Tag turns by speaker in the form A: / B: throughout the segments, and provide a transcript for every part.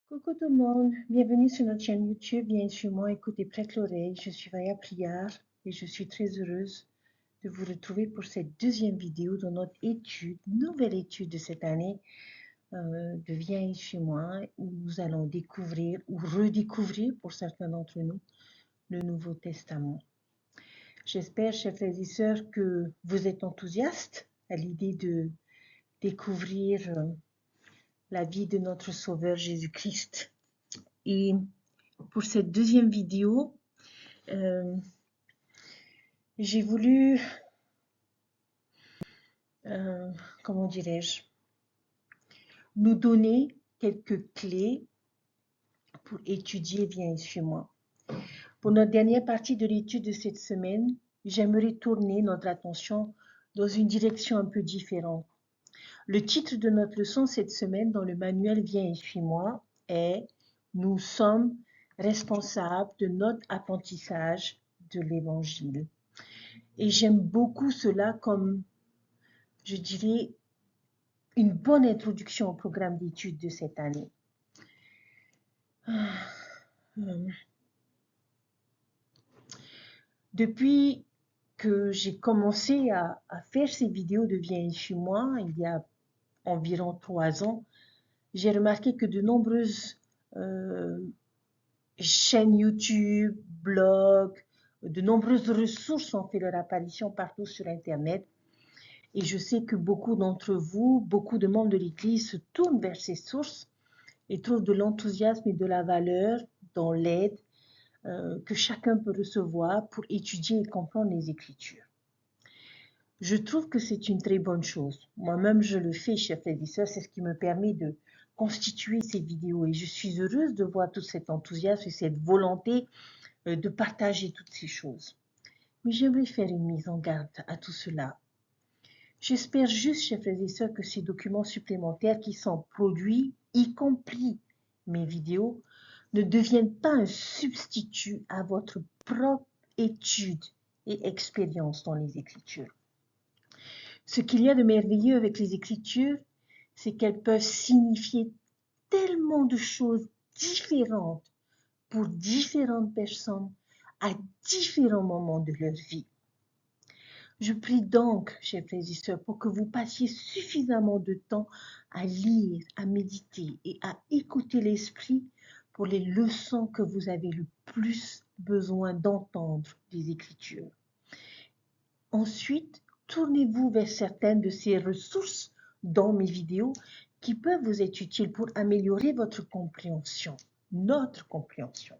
A: Coucou tout le monde, bienvenue sur notre chaîne YouTube. Viens chez moi, écoute et prête l'oreille. Je suis Vaya Priar et je suis très heureuse de vous retrouver pour cette deuxième vidéo dans notre nouvelle étude de cette année de Viens chez moi, où nous allons découvrir ou redécouvrir pour certains d'entre nous le Nouveau Testament. J'espère, chers frères et sœurs, que vous êtes enthousiastes à l'idée de découvrir la vie de notre Sauveur Jésus-Christ. Et pour cette deuxième vidéo, j'ai voulu, comment dirais-je, nous donner quelques clés pour étudier Viens chez moi. Pour notre dernière partie de l'étude de cette semaine, j'aimerais tourner notre attention dans une direction un peu différente. Le titre de notre leçon cette semaine dans le manuel Viens chez moi est « Nous sommes responsables de notre apprentissage de l'Évangile ». Et j'aime beaucoup cela comme, je dirais, une bonne introduction au programme d'études de cette année. Depuis que j'ai commencé à faire ces vidéos de Viens chez moi, il y a environ 3 ans, j'ai remarqué que de nombreuses chaînes YouTube, blogs, de nombreuses ressources ont fait leur apparition partout sur Internet. Et je sais que beaucoup d'entre vous, beaucoup de membres de l'Église se tournent vers ces sources et trouvent de l'enthousiasme et de la valeur dans l'aide que chacun peut recevoir pour étudier et comprendre les Écritures. Je trouve que c'est une très bonne chose. Moi-même, je le fais, chers frères et sœurs, c'est ce qui me permet de constituer ces vidéos. Et je suis heureuse de voir tout cet enthousiasme et cette volonté de partager toutes ces choses. Mais j'aimerais faire une mise en garde à tout cela. J'espère juste, chers frères et sœurs, que ces documents supplémentaires qui sont produits, y compris mes vidéos, ne deviennent pas un substitut à votre propre étude et expérience dans les Écritures. Ce qu'il y a de merveilleux avec les Écritures, c'est qu'elles peuvent signifier tellement de choses différentes pour différentes personnes à différents moments de leur vie. Je prie donc, chers frères et sœurs, pour que vous passiez suffisamment de temps à lire, à méditer et à écouter l'Esprit pour les leçons que vous avez le plus besoin d'entendre des Écritures. Ensuite, tournez-vous vers certaines de ces ressources dans mes vidéos qui peuvent vous être utiles pour améliorer votre compréhension, notre compréhension.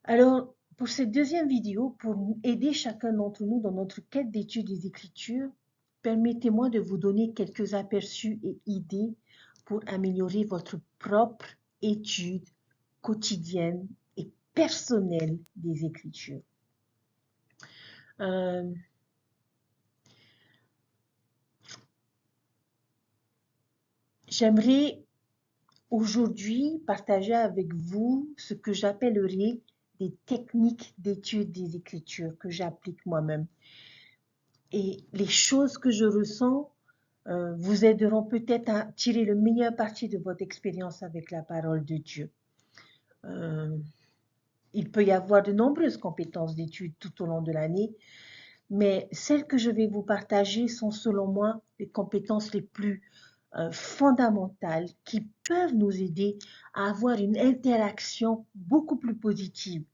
A: Alors, pour cette deuxième vidéo, pour aider chacun d'entre nous dans notre quête d'étude des Écritures, permettez-moi de vous donner quelques aperçus et idées pour améliorer votre propre étude quotidienne et personnelle des Écritures. J'aimerais aujourd'hui partager avec vous ce que j'appellerais des techniques d'étude des Écritures que j'applique moi-même. Et les choses que je ressens vous aideront peut-être à tirer le meilleur parti de votre expérience avec la parole de Dieu. Il peut y avoir de nombreuses compétences d'étude tout au long de l'année, mais celles que je vais vous partager sont selon moi les compétences les plus fondamentales qui peuvent nous aider à avoir une interaction beaucoup plus positive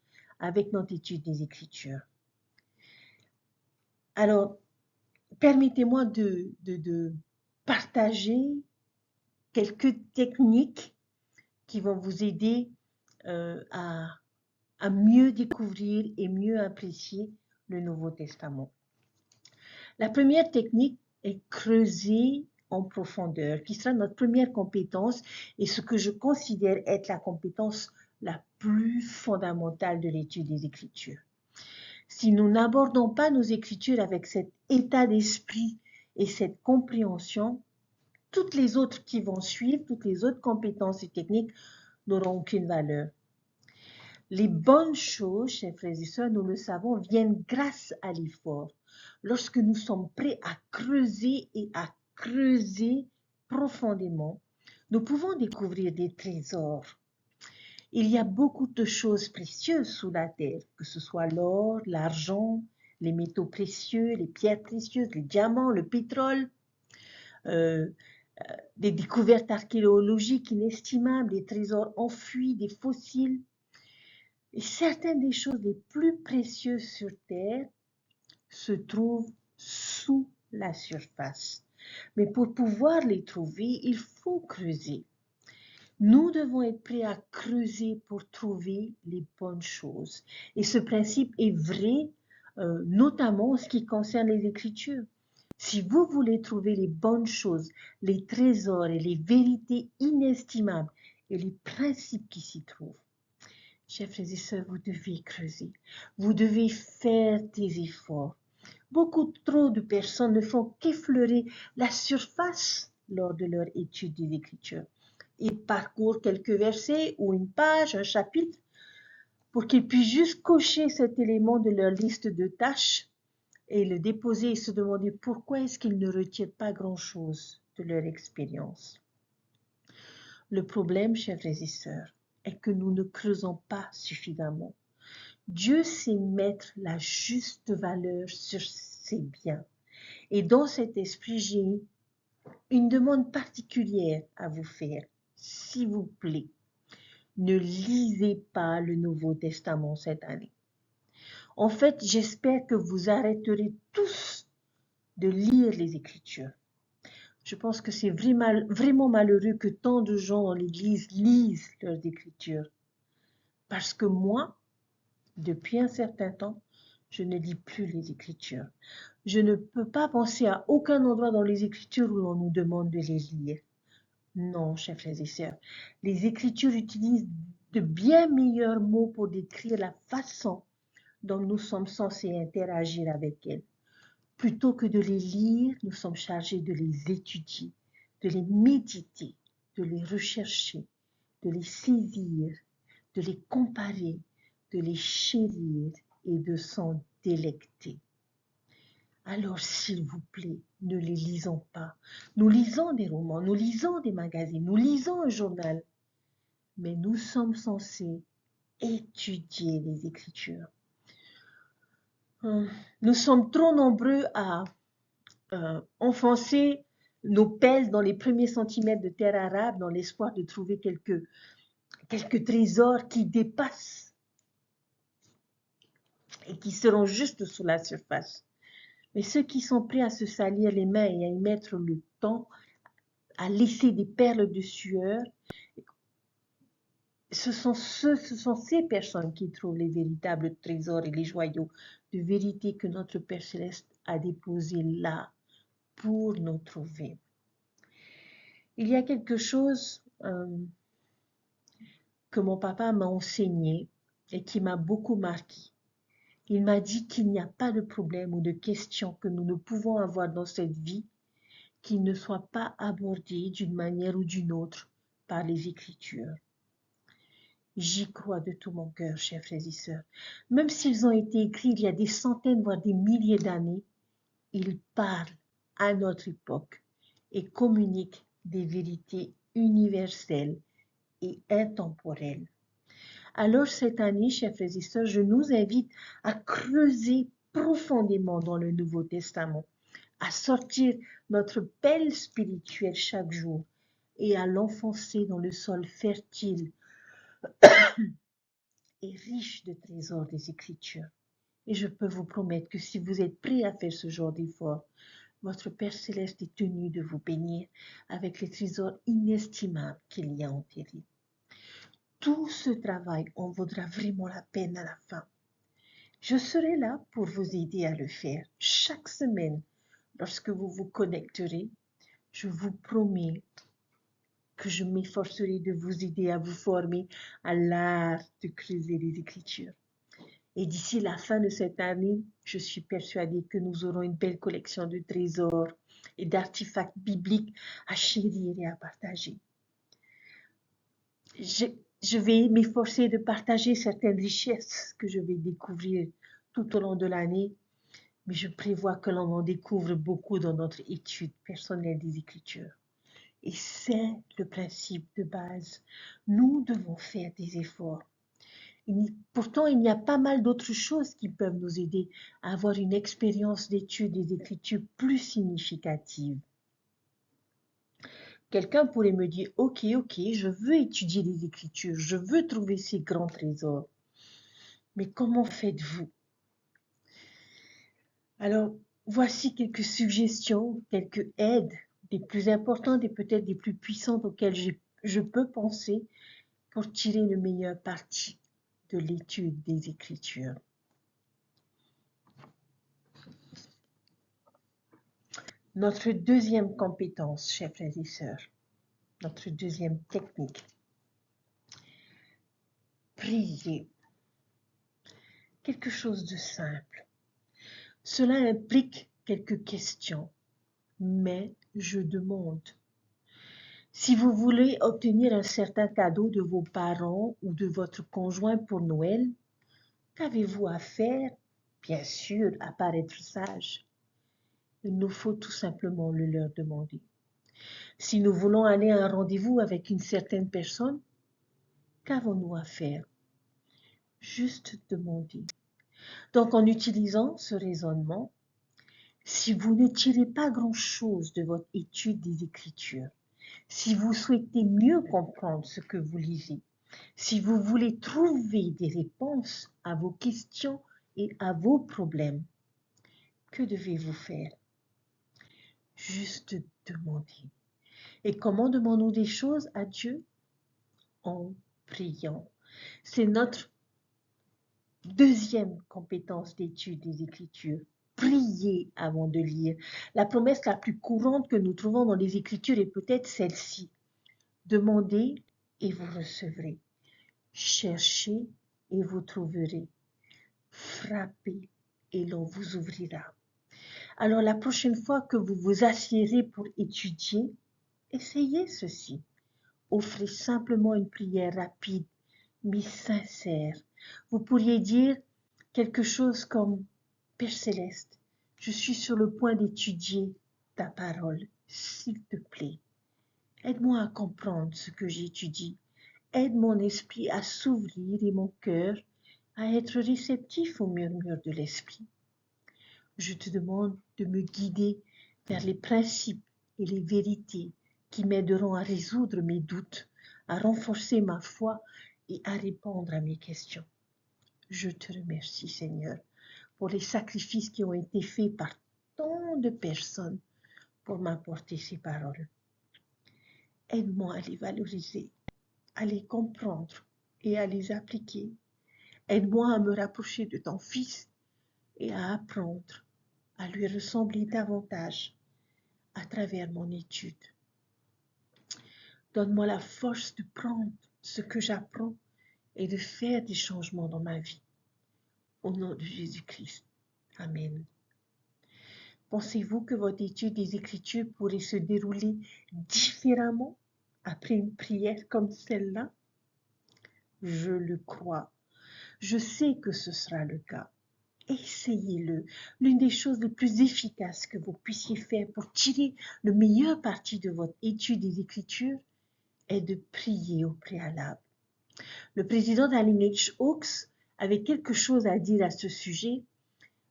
A: avec notre étude des Écritures. Alors, permettez-moi de partager quelques techniques qui vont vous aider à mieux découvrir et mieux apprécier le Nouveau Testament. La première technique est creuser en profondeur, qui sera notre première compétence et ce que je considère être la compétence la plus fondamentale de l'étude des Écritures. Si nous n'abordons pas nos Écritures avec cet état d'esprit et cette compréhension, toutes les autres qui vont suivre, toutes les autres compétences et techniques n'auront aucune valeur. Les bonnes choses, chers frères et sœurs, nous le savons, viennent grâce à l'effort. Lorsque nous sommes prêts à creuser et à creuser profondément, nous pouvons découvrir des trésors. Il y a beaucoup de choses précieuses sous la terre, que ce soit l'or, l'argent, les métaux précieux, les pierres précieuses, les diamants, le pétrole, euh, des découvertes archéologiques inestimables, des trésors enfouis, des fossiles. Et certaines des choses les plus précieuses sur Terre se trouvent sous la surface. Mais pour pouvoir les trouver, il faut creuser. Nous devons être prêts à creuser pour trouver les bonnes choses. Et ce principe est vrai, notamment en ce qui concerne les Écritures. Si vous voulez trouver les bonnes choses, les trésors et les vérités inestimables et les principes qui s'y trouvent, chers frères et sœurs, vous devez creuser. Vous devez faire des efforts. Beaucoup trop de personnes ne font qu'effleurer la surface lors de leur étude des Écritures. Ils parcourent quelques versets ou une page, un chapitre, pour qu'ils puissent juste cocher cet élément de leur liste de tâches et le déposer et se demander pourquoi est-ce qu'ils ne retiennent pas grand-chose de leur expérience. Le problème, chers frères et sœurs, est que nous ne creusons pas suffisamment. Dieu sait mettre la juste valeur sur ses biens. Et dans cet esprit, j'ai une demande particulière à vous faire. S'il vous plaît, ne lisez pas le Nouveau Testament cette année. En fait, j'espère que vous arrêterez tous de lire les Écritures. Je pense que c'est vraiment malheureux que tant de gens dans l'Église lisent leurs Écritures. Parce que moi, depuis un certain temps, je ne lis plus les Écritures. Je ne peux pas penser à aucun endroit dans les Écritures où l'on nous demande de les lire. Non, chers frères et sœurs, les Écritures utilisent de bien meilleurs mots pour décrire la façon dont nous sommes censés interagir avec elles. Plutôt que de les lire, nous sommes chargés de les étudier, de les méditer, de les rechercher, de les saisir, de les comparer, de les chérir et de s'en délecter. Alors, s'il vous plaît, ne les lisons pas. Nous lisons des romans, nous lisons des magazines, nous lisons un journal, mais nous sommes censés étudier les Écritures. Nous sommes trop nombreux à enfoncer nos pelles dans les premiers centimètres de terre arabe dans l'espoir de trouver quelques trésors qui dépassent et qui seront juste sous la surface. Mais ceux qui sont prêts à se salir les mains et à y mettre le temps, à laisser des perles de sueur, ce sont ces personnes qui trouvent les véritables trésors et les joyaux de vérité que notre Père Céleste a déposés là pour nous trouver. Il y a quelque chose que mon papa m'a enseigné et qui m'a beaucoup marqué. Il m'a dit qu'il n'y a pas de problème ou de question que nous ne pouvons avoir dans cette vie qui ne soit pas abordé d'une manière ou d'une autre par les Écritures. J'y crois de tout mon cœur, chers frères et sœurs. Même s'ils ont été écrits il y a des centaines, voire des milliers d'années, ils parlent à notre époque et communiquent des vérités universelles et intemporelles. Alors cette année, chers frères et sœurs, je nous invite à creuser profondément dans le Nouveau Testament, à sortir notre pelle spirituelle chaque jour et à l'enfoncer dans le sol fertile et riche de trésors des Écritures. Et je peux vous promettre que si vous êtes prêts à faire ce genre d'effort, votre Père Céleste est tenu de vous bénir avec les trésors inestimables qu'il y a enterrés. Tout ce travail en vaudra vraiment la peine à la fin. Je serai là pour vous aider à le faire chaque semaine. Lorsque vous vous connecterez, je vous promets que je m'efforcerai de vous aider à vous former à l'art de creuser les Écritures. Et d'ici la fin de cette année, je suis persuadée que nous aurons une belle collection de trésors et d'artefacts bibliques à chérir et à partager. Je vais m'efforcer de partager certaines richesses que je vais découvrir tout au long de l'année, mais je prévois que l'on en découvre beaucoup dans notre étude personnelle des Écritures. Et c'est le principe de base. Nous devons faire des efforts. Pourtant, il y a pas mal d'autres choses qui peuvent nous aider à avoir une expérience d'étude des Écritures plus significative. Quelqu'un pourrait me dire, ok, je veux étudier les Écritures, je veux trouver ces grands trésors. Mais comment faites-vous? Alors, voici quelques suggestions, quelques aides, des plus importantes et peut-être des plus puissantes auxquelles je peux penser pour tirer le meilleur parti de l'étude des Écritures. Notre deuxième compétence, chers frères et sœurs, notre deuxième technique, prier. Quelque chose de simple. Cela implique quelques questions, mais je demande. Si vous voulez obtenir un certain cadeau de vos parents ou de votre conjoint pour Noël, qu'avez-vous à faire? Bien sûr, à part être sage. Il nous faut tout simplement le leur demander. Si nous voulons aller à un rendez-vous avec une certaine personne, qu'avons-nous à faire? Juste demander. Donc, en utilisant ce raisonnement, si vous ne tirez pas grand-chose de votre étude des Écritures, si vous souhaitez mieux comprendre ce que vous lisez, si vous voulez trouver des réponses à vos questions et à vos problèmes, que devez-vous faire? Juste demander. Et comment demandons des choses à Dieu? En priant. C'est notre deuxième compétence d'étude des Écritures. Prier avant de lire. La promesse la plus courante que nous trouvons dans les Écritures est peut-être celle-ci. Demandez et vous recevrez. Cherchez et vous trouverez. Frappez et l'on vous ouvrira. Alors la prochaine fois que vous vous assiérez pour étudier, essayez ceci. Offrez simplement une prière rapide, mais sincère. Vous pourriez dire quelque chose comme « Père Céleste, je suis sur le point d'étudier ta parole, s'il te plaît. Aide-moi à comprendre ce que j'étudie. Aide mon esprit à s'ouvrir et mon cœur à être réceptif au murmure de l'esprit. Je te demande de me guider vers les principes et les vérités qui m'aideront à résoudre mes doutes, à renforcer ma foi et à répondre à mes questions. Je te remercie, Seigneur, pour les sacrifices qui ont été faits par tant de personnes pour m'apporter ces paroles. Aide-moi à les valoriser, à les comprendre et à les appliquer. Aide-moi à me rapprocher de ton Fils et à apprendre à lui ressembler davantage à travers mon étude. Donne-moi la force de prendre ce que j'apprends et de faire des changements dans ma vie. Au nom de Jésus-Christ. Amen. Pensez-vous que votre étude des Écritures pourrait se dérouler différemment après une prière comme celle-là? Je le crois. Je sais que ce sera le cas. Essayez-le. L'une des choses les plus efficaces que vous puissiez faire pour tirer le meilleur parti de votre étude des Écritures est de prier au préalable. Le président d'Allen H. Oaks avait quelque chose à dire à ce sujet.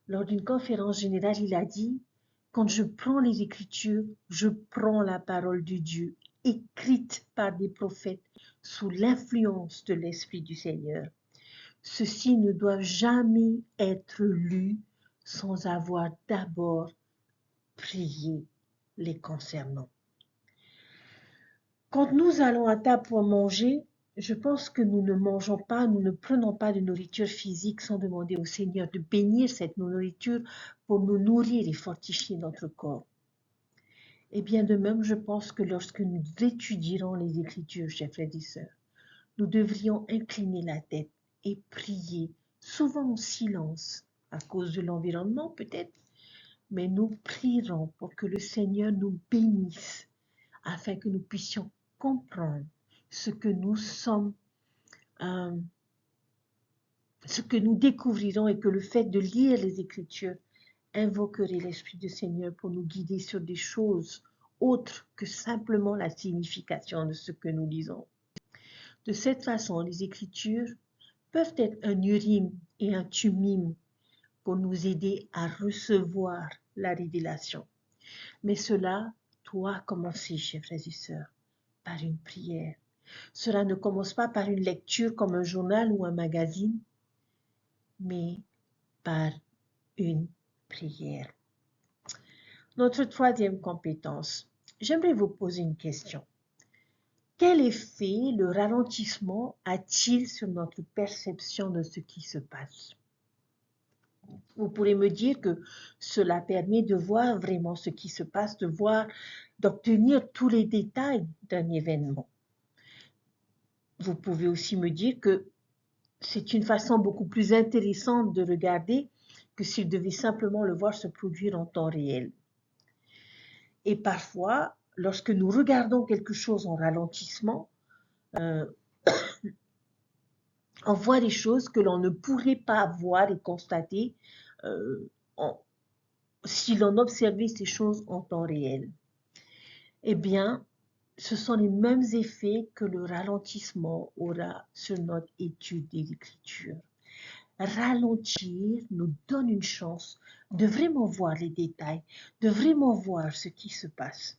A: Lors d'une conférence générale, il a dit « Quand je prends les Écritures, je prends la parole de Dieu, écrite par des prophètes sous l'influence de l'Esprit du Seigneur. Ceux-ci ne doivent jamais être lus sans avoir d'abord prié les concernant. » Quand nous allons à table pour manger, je pense que nous ne prenons pas de nourriture physique sans demander au Seigneur de bénir cette nourriture pour nous nourrir et fortifier notre corps. Et bien de même, je pense que lorsque nous étudierons les Écritures, chers frères et sœurs, nous devrions incliner la tête et prier, souvent en silence, à cause de l'environnement peut-être, mais nous prierons pour que le Seigneur nous bénisse, afin que nous puissions comprendre ce que nous sommes, ce que nous découvrirons, et que le fait de lire les Écritures invoquerait l'Esprit du Seigneur pour nous guider sur des choses autre que simplement la signification de ce que nous lisons. De cette façon, les Écritures peuvent être un urim et un tumim pour nous aider à recevoir la révélation. Mais cela doit commencer, chers frères et sœurs, par une prière. Cela ne commence pas par une lecture comme un journal ou un magazine, mais par une prière. Notre troisième compétence, j'aimerais vous poser une question. Quel effet le ralentissement a-t-il sur notre perception de ce qui se passe? Vous pourrez me dire que cela permet de voir vraiment ce qui se passe, d'obtenir tous les détails d'un événement. Vous pouvez aussi me dire que c'est une façon beaucoup plus intéressante de regarder que s'il devait simplement le voir se produire en temps réel. Et parfois, lorsque nous regardons quelque chose en ralentissement, on voit des choses que l'on ne pourrait pas voir et constater si l'on observait ces choses en temps réel. Eh bien, ce sont les mêmes effets que le ralentissement aura sur notre étude des Écritures. Ralentir nous donne une chance de vraiment voir les détails, de vraiment voir ce qui se passe.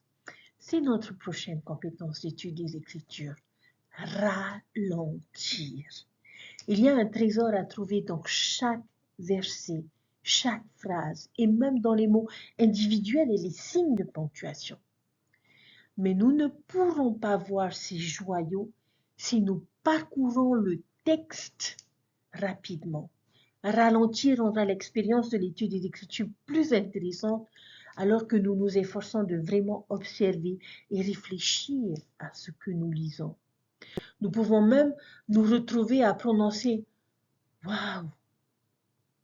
A: C'est notre prochaine compétence d'étude des Écritures. Ralentir. Il y a un trésor à trouver dans chaque verset, chaque phrase, et même dans les mots individuels et les signes de ponctuation. Mais nous ne pourrons pas voir ces joyaux si nous parcourons le texte rapidement. Ralentir rendra l'expérience de l'étude des Écritures plus intéressante alors que nous nous efforçons de vraiment observer et réfléchir à ce que nous lisons. Nous pouvons même nous retrouver à prononcer « Waouh,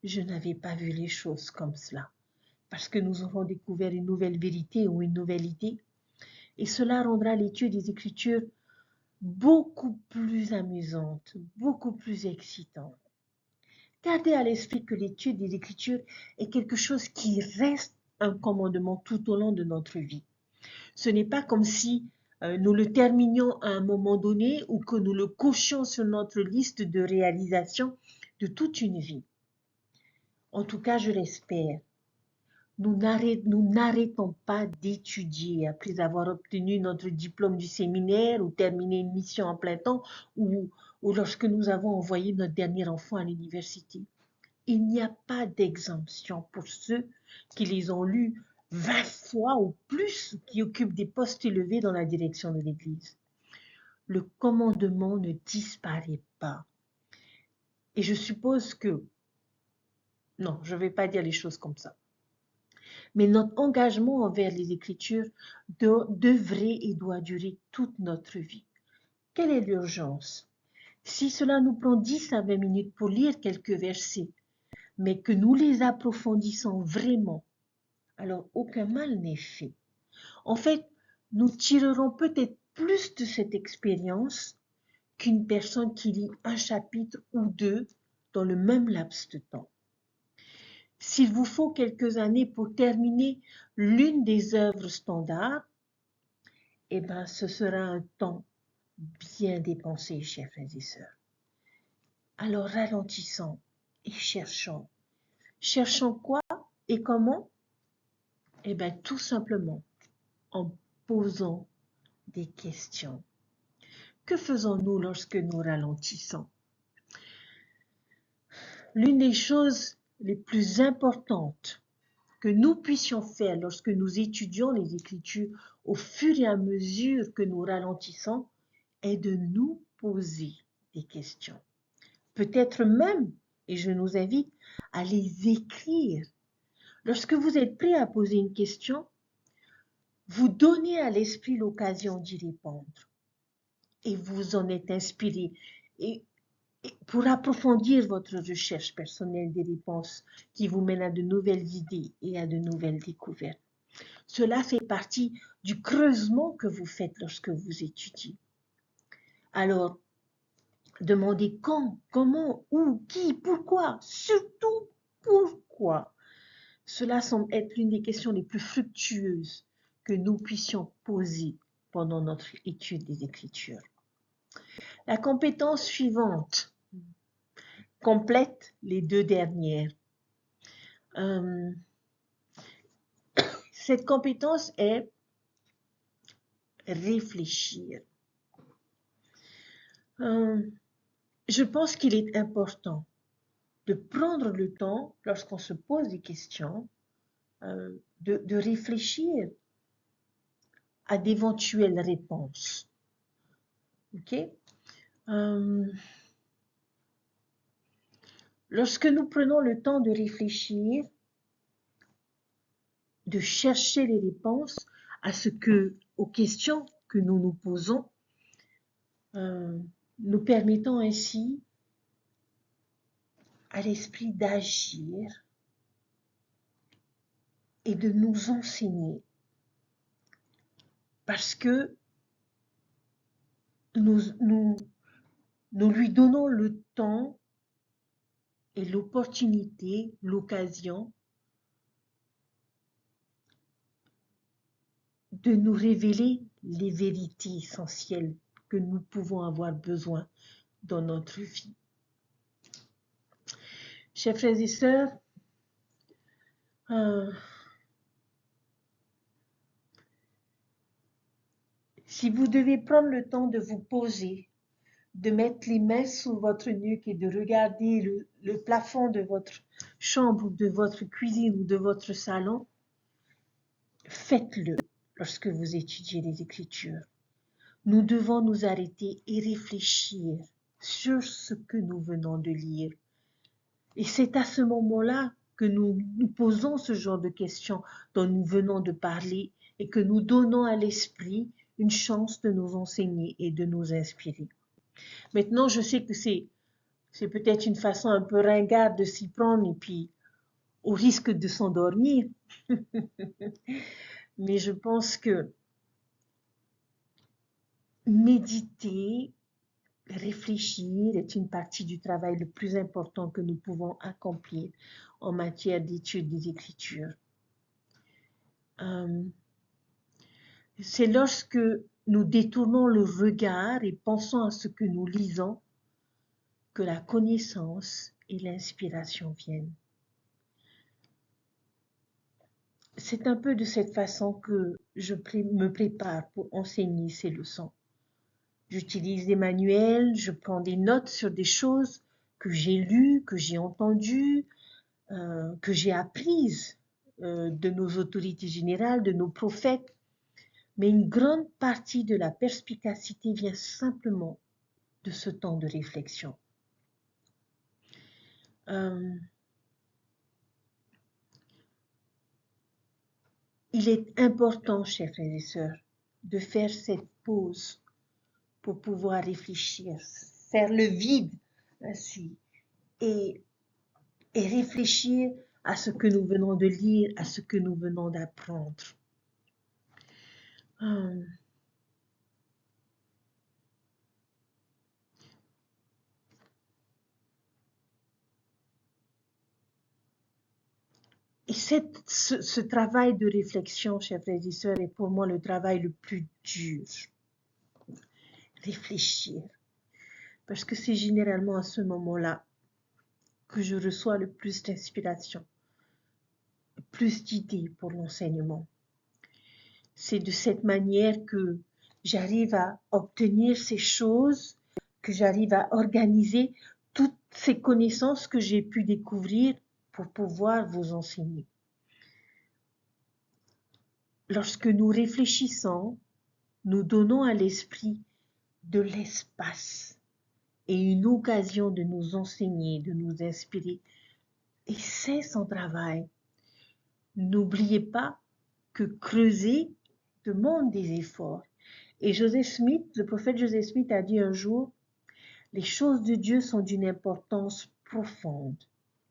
A: je n'avais pas vu les choses comme cela » parce que nous aurons découvert une nouvelle vérité ou une nouvelle idée. Et cela rendra l'étude des Écritures beaucoup plus amusante, beaucoup plus excitante. Gardez à l'esprit que l'étude des Écritures est quelque chose qui reste un commandement tout au long de notre vie. Ce n'est pas comme si nous le terminions à un moment donné ou que nous le cochions sur notre liste de réalisation de toute une vie. En tout cas, je l'espère. Nous n'arrêtons pas d'étudier après avoir obtenu notre diplôme du séminaire ou terminé une mission en plein temps ou lorsque nous avons envoyé notre dernier enfant à l'université. Il n'y a pas d'exemption pour ceux qui les ont lus 20 fois ou plus, qui occupent des postes élevés dans la direction de l'Église. Le commandement ne disparaît pas. Et je suppose que... Non, je ne vais pas dire les choses comme ça. Mais notre engagement envers les Écritures devrait et doit durer toute notre vie. Quelle est l'urgence? Si cela nous prend 10 à 20 minutes pour lire quelques versets, mais que nous les approfondissons vraiment, alors aucun mal n'est fait. En fait, nous tirerons peut-être plus de cette expérience qu'une personne qui lit un chapitre ou deux dans le même laps de temps. S'il vous faut quelques années pour terminer l'une des œuvres standards, eh bien, ce sera un temps bien dépensé, chers frères et sœurs. Alors ralentissons et cherchons. Cherchons quoi et comment? Eh bien, tout simplement en posant des questions. Que faisons-nous lorsque nous ralentissons? L'une des choses les plus importantes que nous puissions faire lorsque nous étudions les Écritures au fur et à mesure que nous ralentissons est de nous poser des questions. Peut-être même, et je nous invite à les écrire. Lorsque vous êtes prêt à poser une question, vous donnez à l'esprit l'occasion d'y répondre et vous en êtes inspiré. Et pour approfondir votre recherche personnelle des réponses qui vous mènent à de nouvelles idées et à de nouvelles découvertes. Cela fait partie du creusement que vous faites lorsque vous étudiez. Alors, demandez quand, comment, où, qui, pourquoi, surtout pourquoi. Cela semble être l'une des questions les plus fructueuses que nous puissions poser pendant notre étude des Écritures. La compétence suivante complète les deux dernières. Cette compétence est réfléchir. Je pense qu'il est important de prendre le temps, lorsqu'on se pose des questions, de réfléchir à d'éventuelles réponses. Ok? Lorsque nous prenons le temps de réfléchir, de chercher les réponses aux questions que nous nous posons, nous permettons ainsi à l'esprit d'agir et de nous enseigner, parce que nous lui donnons le temps et l'opportunité, l'occasion de nous révéler les vérités essentielles que nous pouvons avoir besoin dans notre vie. Chers frères et sœurs, si vous devez prendre le temps de vous poser, de mettre les mains sous votre nuque et de regarder le plafond de votre chambre ou de votre cuisine ou de votre salon, faites-le lorsque vous étudiez les Écritures. Nous devons nous arrêter et réfléchir sur ce que nous venons de lire. Et c'est à ce moment-là que nous nous posons ce genre de questions dont nous venons de parler et que nous donnons à l'esprit une chance de nous enseigner et de nous inspirer. Maintenant, je sais que c'est peut-être une façon un peu ringarde de s'y prendre et puis au risque de s'endormir. Mais je pense que méditer, réfléchir est une partie du travail le plus important que nous pouvons accomplir en matière d'étude des Écritures. C'est lorsque nous détournons le regard et pensons à ce que nous lisons que la connaissance et l'inspiration viennent. C'est un peu de cette façon que je me prépare pour enseigner ces leçons. J'utilise des manuels, je prends des notes sur des choses que j'ai lues, que j'ai entendues, que j'ai apprises de nos autorités générales, de nos prophètes. Mais une grande partie de la perspicacité vient simplement de ce temps de réflexion. Il est important, chers frères et sœurs, de faire cette pause pour pouvoir réfléchir, faire le vide ainsi et réfléchir à ce que nous venons de lire, à ce que nous venons d'apprendre. Et ce travail de réflexion, chers frères et sœurs, est pour moi le travail le plus dur. Réfléchir. Parce que c'est généralement à ce moment-là que je reçois le plus d'inspiration, plus d'idées pour l'enseignement. C'est de cette manière que j'arrive à obtenir ces choses, que j'arrive à organiser toutes ces connaissances que j'ai pu découvrir pour pouvoir vous enseigner. Lorsque nous réfléchissons, nous donnons à l'esprit de l'espace et une occasion de nous enseigner, de nous inspirer. Et c'est son travail. N'oubliez pas que creuser demande des efforts. Et Joseph Smith, le prophète Joseph Smith a dit un jour, les choses de Dieu sont d'une importance profonde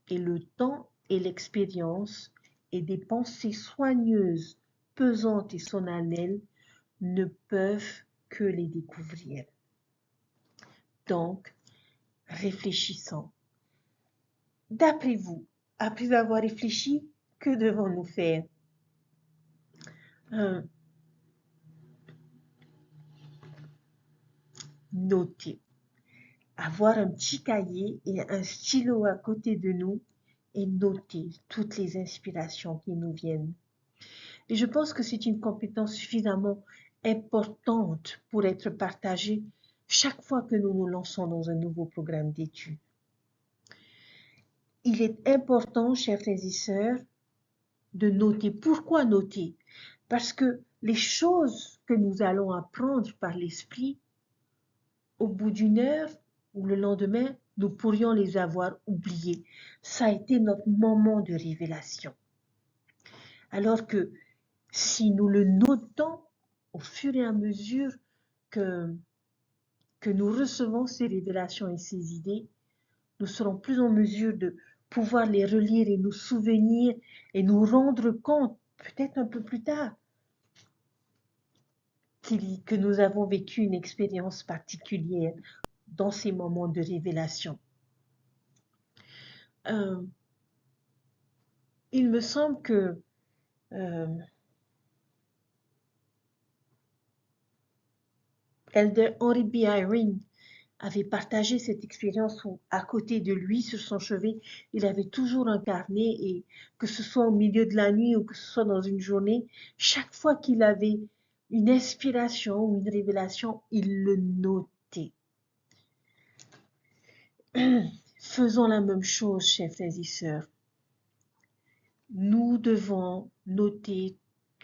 A: et le temps et l'expérience et des pensées soigneuses, pesantes et solennelles ne peuvent que les découvrir. Donc, réfléchissons. D'après vous, après avoir réfléchi, que devons-nous faire? noter. Avoir un petit cahier et un stylo à côté de nous et noter toutes les inspirations qui nous viennent. Et je pense que c'est une compétence suffisamment importante pour être partagée chaque fois que nous nous lançons dans un nouveau programme d'études. Il est important, chers frères et sœurs, de noter. Pourquoi noter? Parce que les choses que nous allons apprendre par l'esprit, au bout d'une heure ou le lendemain, nous pourrions les avoir oubliées. Ça a été notre moment de révélation. Alors que si nous le notons au fur et à mesure que nous recevons ces révélations et ces idées, nous serons plus en mesure de pouvoir les relire et nous souvenir et nous rendre compte, peut-être un peu plus tard, que nous avons vécu une expérience particulière dans ces moments de révélation. Il me semble que Elder Henry B. Eyring avait partagé cette expérience où, à côté de lui, sur son chevet, il avait toujours un carnet et que ce soit au milieu de la nuit ou que ce soit dans une journée, chaque fois qu'il avait une inspiration ou une révélation, il le notait. Faisons la même chose, chers frères et sœurs. Nous devons noter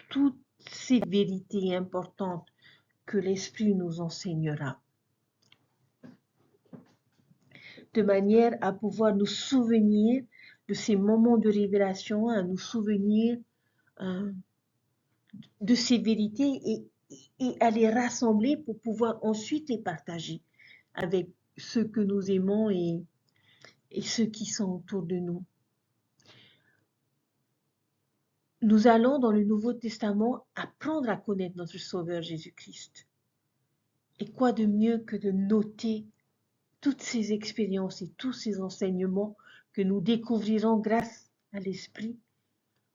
A: toutes ces vérités importantes que l'Esprit nous enseignera, de manière à pouvoir nous souvenir de ces moments de révélation, à nous souvenir de ces vérités et à les rassembler pour pouvoir ensuite les partager avec ceux que nous aimons et ceux qui sont autour de nous. Nous allons dans le Nouveau Testament apprendre à connaître notre Sauveur Jésus-Christ. Et quoi de mieux que de noter toutes ces expériences et tous ces enseignements que nous découvrirons grâce à l'Esprit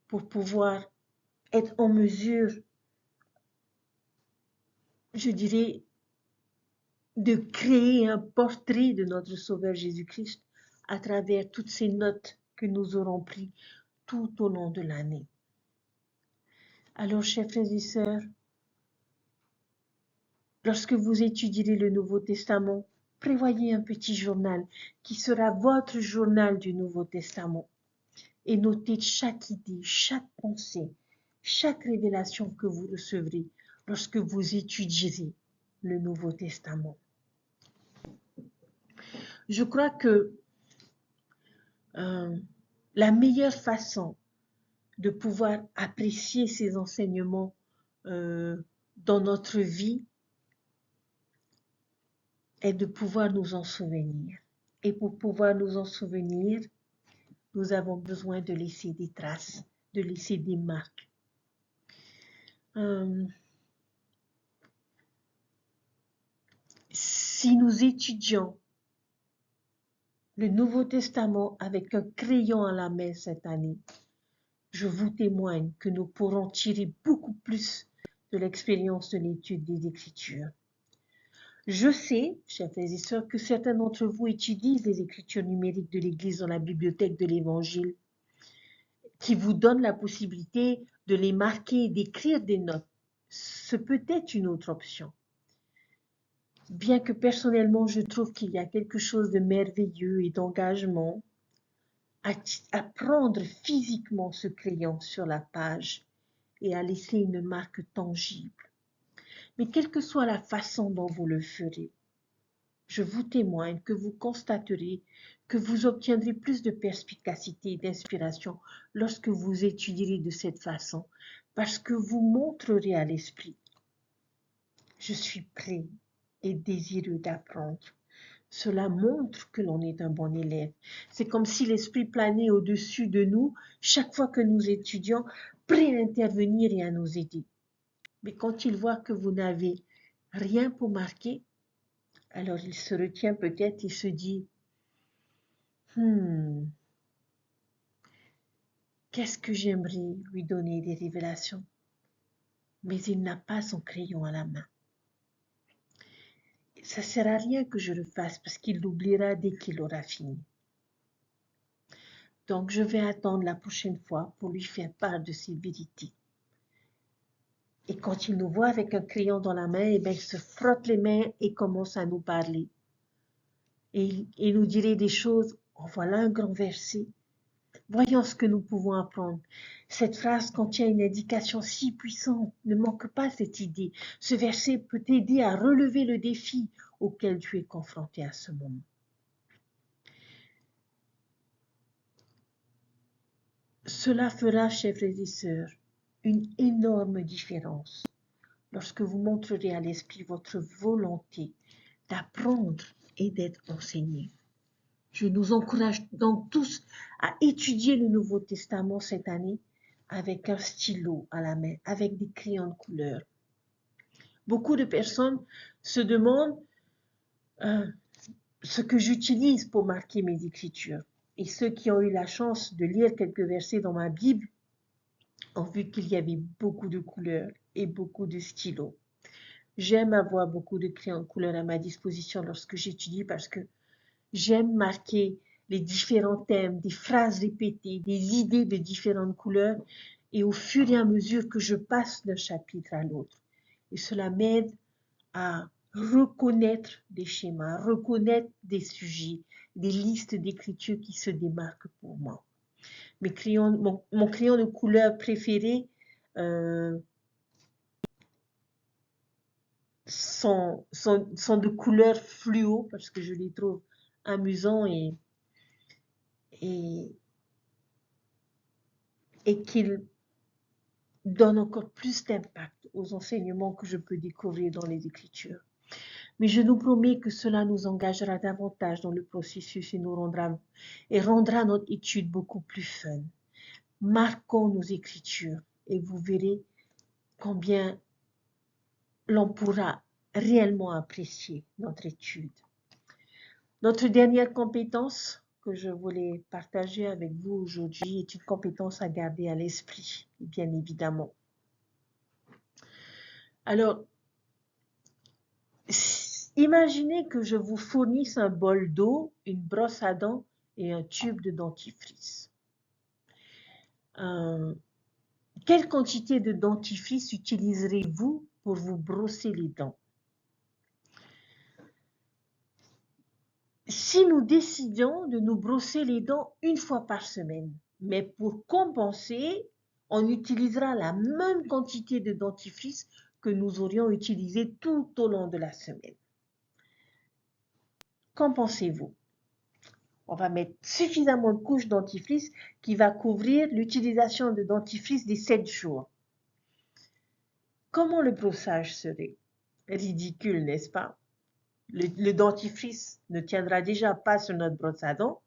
A: pour pouvoir être en mesure, je dirais, de créer un portrait de notre Sauveur Jésus-Christ à travers toutes ces notes que nous aurons prises tout au long de l'année. Alors, chers frères et sœurs, lorsque vous étudierez le Nouveau Testament, prévoyez un petit journal qui sera votre journal du Nouveau Testament et notez chaque idée, chaque pensée, chaque révélation que vous recevrez lorsque vous étudierez le Nouveau Testament. Je crois que la meilleure façon de pouvoir apprécier ces enseignements dans notre vie est de pouvoir nous en souvenir. Et pour pouvoir nous en souvenir, nous avons besoin de laisser des traces, de laisser des marques. Si nous étudions le Nouveau Testament avec un crayon à la main cette année, je vous témoigne que nous pourrons tirer beaucoup plus de l'expérience de l'étude des Écritures. Je sais, chers frères et sœurs, que certains d'entre vous étudient les Écritures numériques de l'Église dans la bibliothèque de l'Évangile, qui vous donne la possibilité de les marquer et d'écrire des notes. Ce peut être une autre option. Bien que personnellement, je trouve qu'il y a quelque chose de merveilleux et d'engagement à prendre physiquement ce crayon sur la page et à laisser une marque tangible. Mais quelle que soit la façon dont vous le ferez, je vous témoigne que vous constaterez que vous obtiendrez plus de perspicacité et d'inspiration lorsque vous étudierez de cette façon, parce que vous montrerez à l'esprit: je suis prêt et désireux d'apprendre. Cela montre que l'on est un bon élève. C'est comme si l'esprit planait au-dessus de nous chaque fois que nous étudions, prêt à intervenir et à nous aider. Mais quand il voit que vous n'avez rien pour marquer, alors il se retient peut-être et se dit: qu'est-ce que j'aimerais lui donner des révélations, mais il n'a pas son crayon à la main. ça ne sert à rien que je le fasse parce qu'il l'oubliera dès qu'il aura fini. Donc, je vais attendre la prochaine fois pour lui faire part de ces vérités. Et quand il nous voit avec un crayon dans la main, eh bien, il se frotte les mains et commence à nous parler. Et il nous dirait des choses. Oh, voilà un grand verset. Voyons ce que nous pouvons apprendre. Cette phrase contient une indication si puissante. Ne manque pas cette idée. Ce verset peut t'aider à relever le défi auquel tu es confronté à ce moment. Cela fera, chers frères et sœurs, une énorme différence lorsque vous montrerez à l'esprit votre volonté d'apprendre et d'être enseigné. Je nous encourage donc tous à étudier le Nouveau Testament cette année avec un stylo à la main, avec des crayons de couleur. Beaucoup de personnes se demandent ce que j'utilise pour marquer mes écritures. Et ceux qui ont eu la chance de lire quelques versets dans ma Bible ont vu qu'il y avait beaucoup de couleurs et beaucoup de stylos. J'aime avoir beaucoup de crayons de couleur à ma disposition lorsque j'étudie parce que j'aime marquer les différents thèmes, des phrases répétées, des idées de différentes couleurs et au fur et à mesure que je passe d'un chapitre à l'autre. Et cela m'aide à reconnaître des schémas, reconnaître des sujets, des listes d'écriture qui se démarquent pour moi. Mon crayon de couleur préféré sont de couleur fluo parce que je les trouve amusants et qu'ils donnent encore plus d'impact aux enseignements que je peux découvrir dans les Écritures. Mais je nous promets que cela nous engagera davantage dans le processus et rendra notre étude beaucoup plus fun. Marquons nos Écritures et vous verrez combien l'on pourra réellement apprécier notre étude. Notre dernière compétence que je voulais partager avec vous aujourd'hui est une compétence à garder à l'esprit, bien évidemment. Alors, imaginez que je vous fournisse un bol d'eau, une brosse à dents et un tube de dentifrice. Quelle quantité de dentifrice utiliserez-vous pour vous brosser les dents? Si nous décidions de nous brosser les dents une fois par semaine, mais pour compenser, on utilisera la même quantité de dentifrice que nous aurions utilisé tout au long de la semaine. Qu'en pensez-vous? On va mettre suffisamment de couches de dentifrice qui va couvrir l'utilisation de dentifrice des 7 jours. Comment le brossage serait? Ridicule, n'est-ce pas? Le dentifrice ne tiendra déjà pas sur notre brosse à dents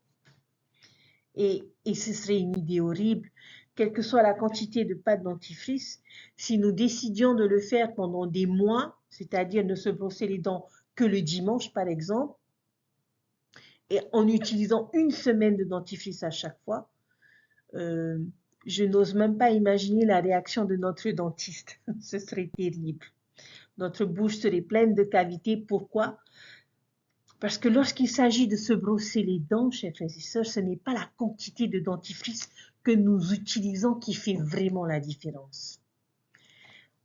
A: et ce serait une idée horrible, quelle que soit la quantité de pâte dentifrice, si nous décidions de le faire pendant des mois, c'est-à-dire ne se brosser les dents que le dimanche par exemple, et en utilisant une semaine de dentifrice à chaque fois, je n'ose même pas imaginer la réaction de notre dentiste. Ce serait terrible. Notre bouche serait pleine de cavités. Pourquoi? Parce que lorsqu'il s'agit de se brosser les dents, chers frères et sœurs, ce n'est pas la quantité de dentifrice que nous utilisons qui fait vraiment la différence.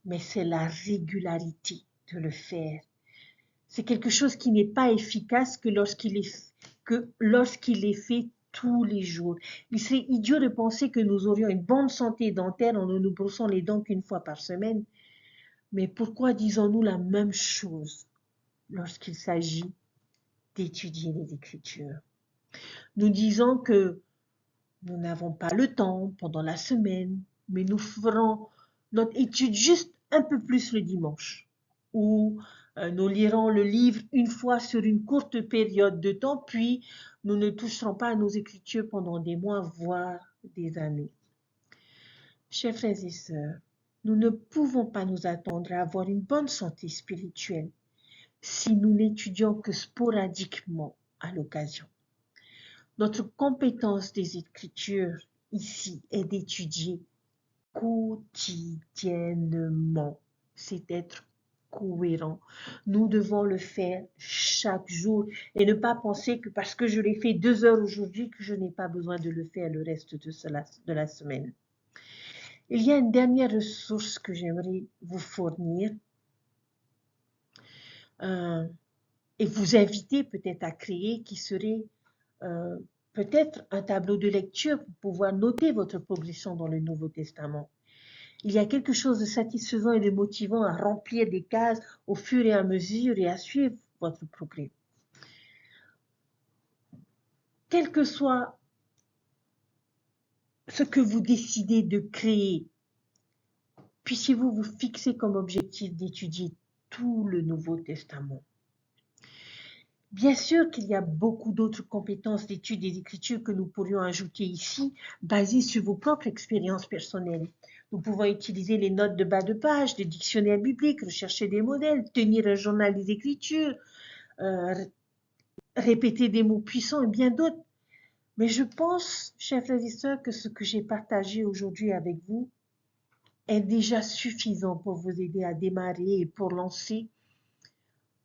A: Mais c'est la régularité de le faire. C'est quelque chose qui n'est pas efficace que lorsqu'il est fait tous les jours. Il serait idiot de penser que nous aurions une bonne santé dentaire en ne nous brossant les dents qu'une fois par semaine. Mais pourquoi disons-nous la même chose lorsqu'il s'agit d'étudier les Écritures? Nous disons que nous n'avons pas le temps pendant la semaine, mais nous ferons notre étude juste un peu plus le dimanche. Ou nous lirons le livre une fois sur une courte période de temps, puis nous ne toucherons pas à nos Écritures pendant des mois, voire des années. Chers frères et sœurs, nous ne pouvons pas nous attendre à avoir une bonne santé spirituelle si nous n'étudions que sporadiquement à l'occasion. Notre compétence des Écritures ici est d'étudier quotidiennement. C'est être cohérent. Nous devons le faire chaque jour et ne pas penser que parce que je l'ai fait 2 heures aujourd'hui que je n'ai pas besoin de le faire le reste de la semaine. Il y a une dernière ressource que j'aimerais vous fournir et vous inviter peut-être à créer qui serait peut-être un tableau de lecture pour pouvoir noter votre progression dans le Nouveau Testament. Il y a quelque chose de satisfaisant et de motivant à remplir des cases au fur et à mesure et à suivre votre progrès. Quel que soit ce que vous décidez de créer, puissiez-vous vous fixer comme objectif d'étudier tout le Nouveau Testament. Bien sûr qu'il y a beaucoup d'autres compétences d'étude et d'écriture que nous pourrions ajouter ici, basées sur vos propres expériences personnelles. Nous pouvons utiliser les notes de bas de page, des dictionnaires bibliques, rechercher des modèles, tenir un journal des écritures, répéter des mots puissants et bien d'autres. Mais je pense, chers frères et sœurs, que ce que j'ai partagé aujourd'hui avec vous est déjà suffisant pour vous aider à démarrer et pour lancer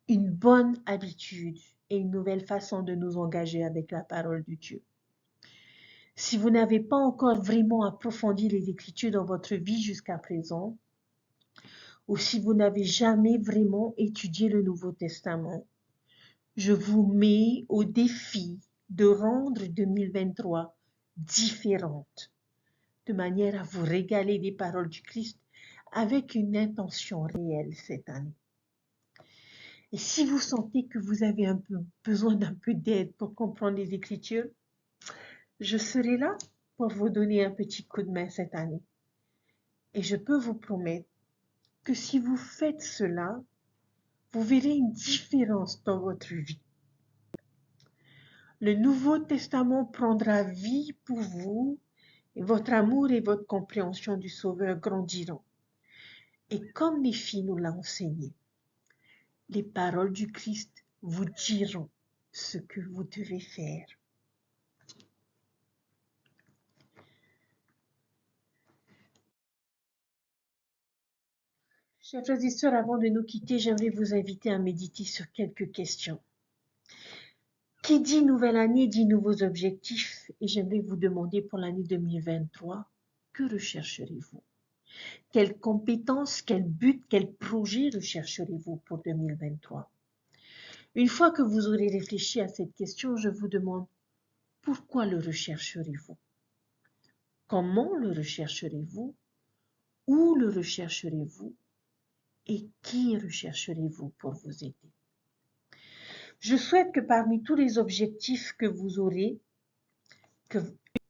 A: une bonne habitude et une nouvelle façon de nous engager avec la parole de Dieu. Si vous n'avez pas encore vraiment approfondi les Écritures dans votre vie jusqu'à présent, ou si vous n'avez jamais vraiment étudié le Nouveau Testament, je vous mets au défi de rendre 2023 différente, de manière à vous régaler des paroles du Christ avec une intention réelle cette année. Et si vous sentez que vous avez besoin d'un peu d'aide pour comprendre les Écritures, je serai là pour vous donner un petit coup de main cette année. Et je peux vous promettre que si vous faites cela, vous verrez une différence dans votre vie. Le Nouveau Testament prendra vie pour vous et votre amour et votre compréhension du Sauveur grandiront. Et comme les filles nous l'ont enseigné, les paroles du Christ vous diront ce que vous devez faire. Chers frères et sœurs, avant de nous quitter, j'aimerais vous inviter à méditer sur quelques questions. Qui dit nouvelle année dit nouveaux objectifs et j'aimerais vous demander pour l'année 2023, que rechercherez-vous? Quelles compétences, quel but, quel projet rechercherez-vous pour 2023? Une fois que vous aurez réfléchi à cette question, je vous demande, pourquoi le rechercherez-vous? Comment le rechercherez-vous? Où le rechercherez-vous? Et qui rechercherez-vous pour vous aider? Je souhaite que parmi tous les objectifs que vous aurez, que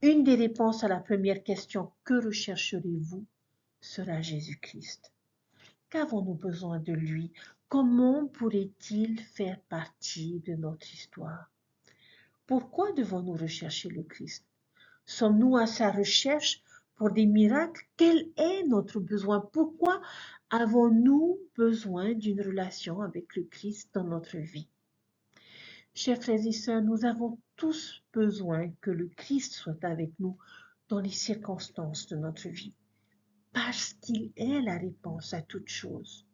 A: une des réponses à la première question, que rechercherez-vous, sera Jésus-Christ. Qu'avons-nous besoin de lui? Comment pourrait-il faire partie de notre histoire? Pourquoi devons-nous rechercher le Christ? Sommes-nous à sa recherche pour des miracles? Quel est notre besoin? Pourquoi avons-nous besoin d'une relation avec le Christ dans notre vie? Chers frères et sœurs, nous avons tous besoin que le Christ soit avec nous dans les circonstances de notre vie, parce qu'il est la réponse à toutes choses.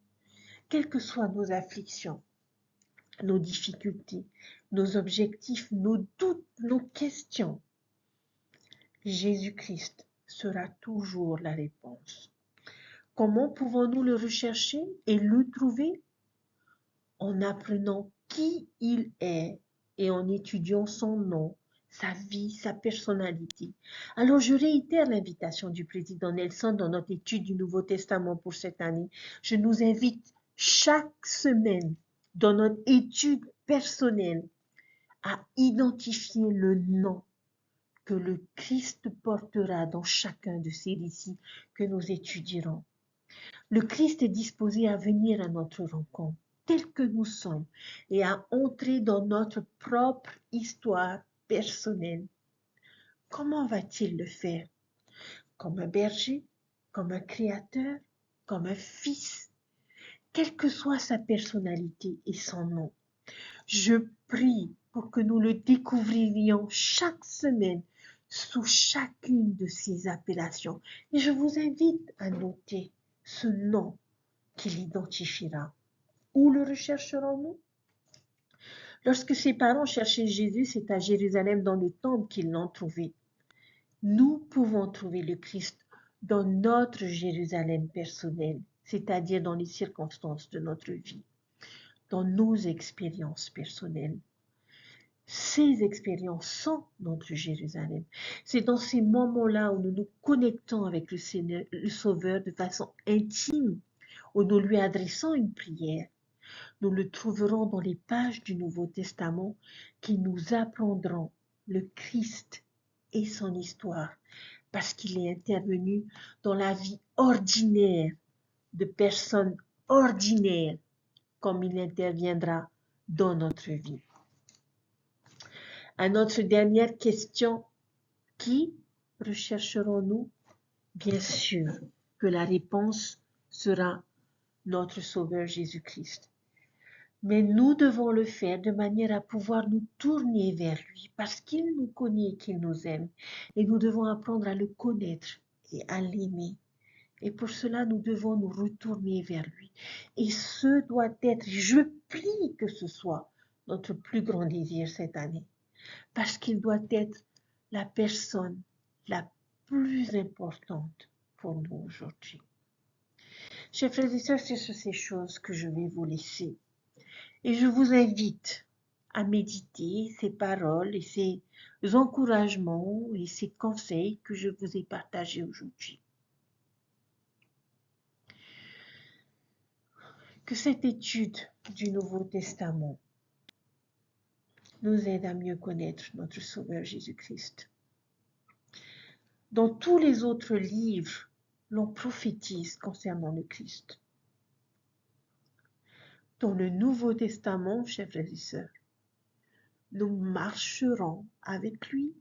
A: Quelles que soient nos afflictions, nos difficultés, nos objectifs, nos doutes, nos questions, Jésus-Christ sera toujours la réponse. Comment pouvons-nous le rechercher et le trouver? En apprenant qui il est et en étudiant son nom, sa vie, sa personnalité. Alors je réitère l'invitation du président Nelson dans notre étude du Nouveau Testament pour cette année. Je nous invite chaque semaine dans notre étude personnelle à identifier le nom que le Christ portera dans chacun de ces récits que nous étudierons. Le Christ est disposé à venir à notre rencontre, tel que nous sommes, et à entrer dans notre propre histoire personnelle. Comment va-t-il le faire? Comme un berger, comme un créateur, comme un fils, quelle que soit sa personnalité et son nom. Je prie pour que nous le découvrions chaque semaine sous chacune de ces appellations. Et je vous invite à noter ce nom qui l'identifiera. Où le rechercherons-nous? Lorsque ses parents cherchaient Jésus, c'est à Jérusalem dans le temple qu'ils l'ont trouvé. Nous pouvons trouver le Christ dans notre Jérusalem personnelle, c'est-à-dire dans les circonstances de notre vie, dans nos expériences personnelles. Ces expériences sont notre Jérusalem. C'est dans ces moments-là où nous nous connectons avec le Seigneur, le Sauveur, de façon intime, où nous lui adressons une prière. Nous le trouverons dans les pages du Nouveau Testament qui nous apprendront le Christ et son histoire, parce qu'il est intervenu dans la vie ordinaire de personnes ordinaires, comme il interviendra dans notre vie. À notre dernière question, qui rechercherons-nous? Bien sûr que la réponse sera notre Sauveur Jésus-Christ. Mais nous devons le faire de manière à pouvoir nous tourner vers lui, parce qu'il nous connaît et qu'il nous aime. Et nous devons apprendre à le connaître et à l'aimer. Et pour cela, nous devons nous retourner vers lui. Et ce doit être, je prie que ce soit notre plus grand désir cette année, parce qu'il doit être la personne la plus importante pour nous aujourd'hui. Chers frères et sœurs, c'est sur ces choses que je vais vous laisser. Et je vous invite à méditer ces paroles et ces encouragements et ces conseils que je vous ai partagés aujourd'hui. Que cette étude du Nouveau Testament nous aide à mieux connaître notre Sauveur Jésus-Christ. Dans tous les autres livres, l'on prophétise concernant le Christ. Dans le Nouveau Testament, chers frères et sœurs, nous marcherons avec lui,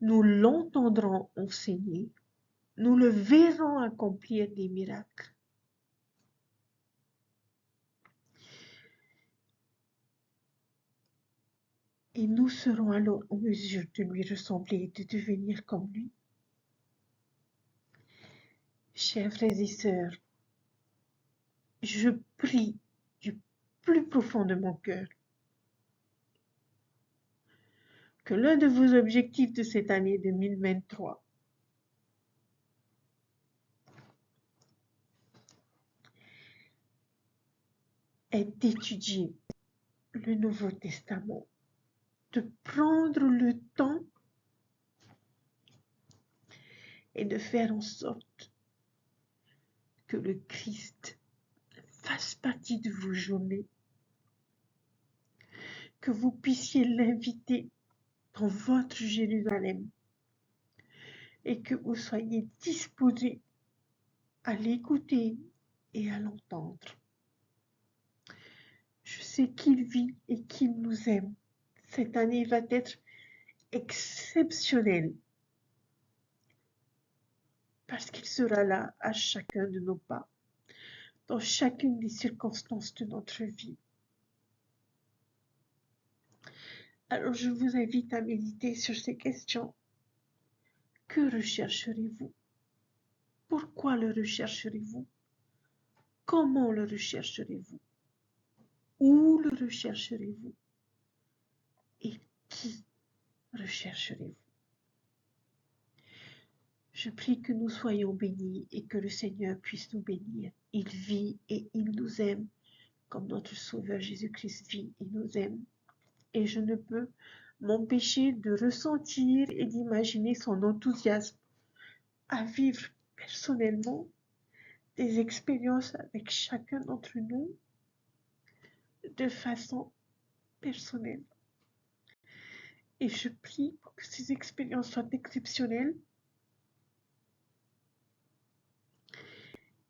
A: nous l'entendrons enseigner, nous le verrons accomplir des miracles. Et nous serons alors en mesure de lui ressembler et de devenir comme lui. Chers frères et sœurs, je prie du plus profond de mon cœur que l'un de vos objectifs de cette année 2023 est d'étudier le Nouveau Testament, de prendre le temps et de faire en sorte que le Christ fasse partie de vos journées, que vous puissiez l'inviter dans votre Jérusalem et que vous soyez disposés à l'écouter et à l'entendre. Je sais qu'il vit et qu'il nous aime. Cette année va être exceptionnelle parce qu'il sera là à chacun de nos pas, dans chacune des circonstances de notre vie. Alors je vous invite à méditer sur ces questions. Que rechercherez-vous? Pourquoi le rechercherez-vous? Comment le rechercherez-vous? Où le rechercherez-vous? Et qui rechercherez-vous? Je prie que nous soyons bénis et que le Seigneur puisse nous bénir. Il vit et il nous aime comme notre Sauveur Jésus-Christ vit et nous aime. Et je ne peux m'empêcher de ressentir et d'imaginer son enthousiasme à vivre personnellement des expériences avec chacun d'entre nous de façon personnelle. Et je prie pour que ces expériences soient exceptionnelles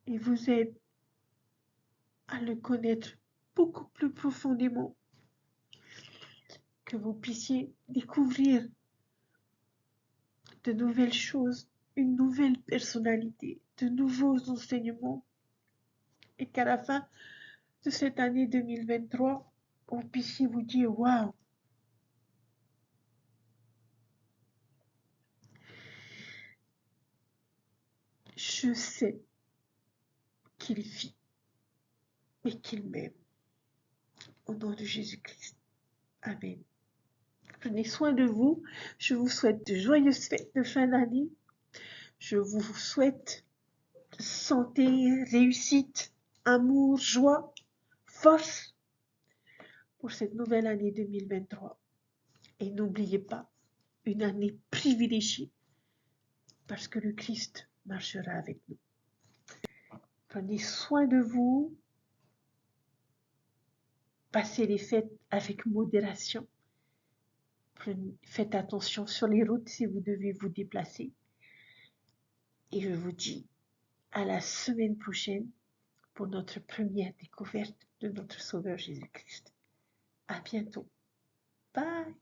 A: et vous aident à le connaître beaucoup plus profondément, que vous puissiez découvrir de nouvelles choses, une nouvelle personnalité, de nouveaux enseignements, et qu'à la fin de cette année 2023, vous puissiez vous dire waouh, je sais qu'il vit et qu'il m'aime. Au nom de Jésus-Christ. Amen. Prenez soin de vous. Je vous souhaite de joyeuses fêtes de fin d'année. Je vous souhaite santé, réussite, amour, joie, force pour cette nouvelle année 2023. Et n'oubliez pas, une année privilégiée parce que le Christ marchera avec nous. Prenez soin de vous. Passez les fêtes avec modération. Faites attention sur les routes si vous devez vous déplacer. Et je vous dis à la semaine prochaine pour notre première découverte de notre Sauveur Jésus-Christ. À bientôt. Bye.